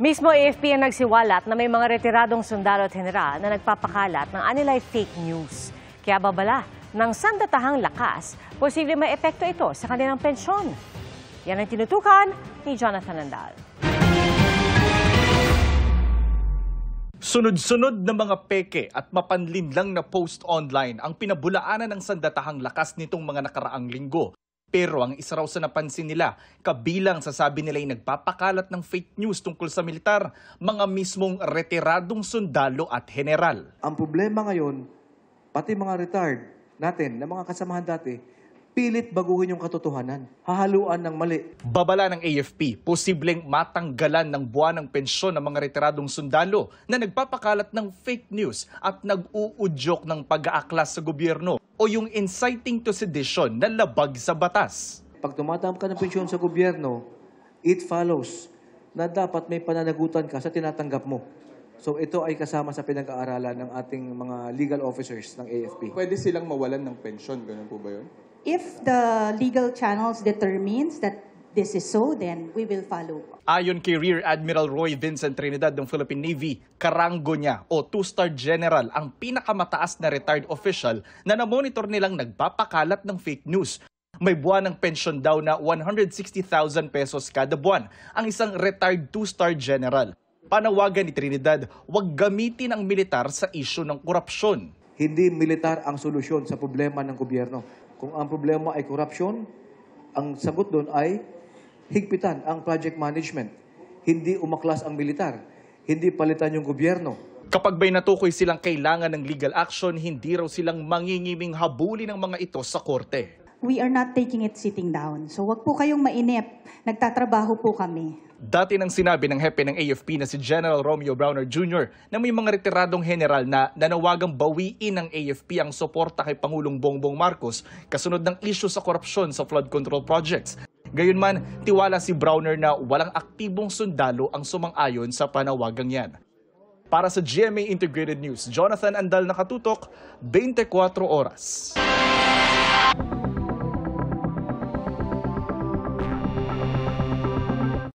Mismo AFP ang nagsiwalat na may mga retiradong sundalo at general na nagpapakalat ng anilay fake news. Kaya babala ng sandatahang lakas, posible may epekto ito sa kanilang pensyon. Yan ang tinutukan ni Jonathan Andal. Sunod-sunod na mga peke at mapanlinlang na post online ang pinabulaanan ng sandatahang lakas nitong mga nakaraang linggo. Pero ang isa raw sa napansin nila, kabilang sa sabi nila ay nagpapakalat ng fake news tungkol sa militar, mga mismong retiradong sundalo at general. Ang problema ngayon, pati mga retired natin, na mga kasamahan dati, pilit baguhin yung katotohanan, hahaluan ng mali. Babala ng AFP, posibleng matanggalan ng buwan ng pensyon ng mga retiradong sundalo na nagpapakalat ng fake news at nag-uudyok ng pag-aaklas sa gobyerno o yung inciting to sedition na labag sa batas. Pag tumatanggap ka ng pensyon sa gobyerno, it follows na dapat may pananagutan ka sa tinatanggap mo. So ito ay kasama sa pinag-aaralan ng ating mga legal officers ng AFP. Pwede silang mawalan ng pensyon, ganun po ba yun? If the legal channels determines that this is so, then we will follow. Ayon kay Rear Admiral Roy Vincent Trinidad ng Philippine Navy, karango niya o 2-star general ang pinakamataas na retired official na namonitor nilang nagpapakalat ng fake news. May buwan ng pensyon daw na 160,000 pesos kada buwan ang isang retired 2-star general. Panawagan ni Trinidad, huwag gamitin ang militar sa isyu ng korupsyon. Hindi militar ang solusyon sa problema ng gobyerno. Kung ang problema ay korupsyon, ang sagot doon ay higpitan ang project management. Hindi umaklas ang militar. Hindi palitan yung gobyerno. Kapag may natukoy silang kailangan ng legal action, hindi raw silang mangingiming habulin ng mga ito sa korte. We are not taking it sitting down. So wag po kayong mainip. Nagtatrabaho po kami. Dati nang sinabi ng hepe ng AFP na si General Romeo Browner Jr. na may mga retiradong general na nanawagang bawiin ng AFP ang suporta kay Pangulong Bongbong Marcos kasunod ng isyu sa korupsyon sa flood control projects. Gayunman, tiwala si Browner na walang aktibong sundalo ang sumang-ayon sa panawagang yan. Para sa GMA Integrated News, Jonathan Andal, nakatutok, 24 oras.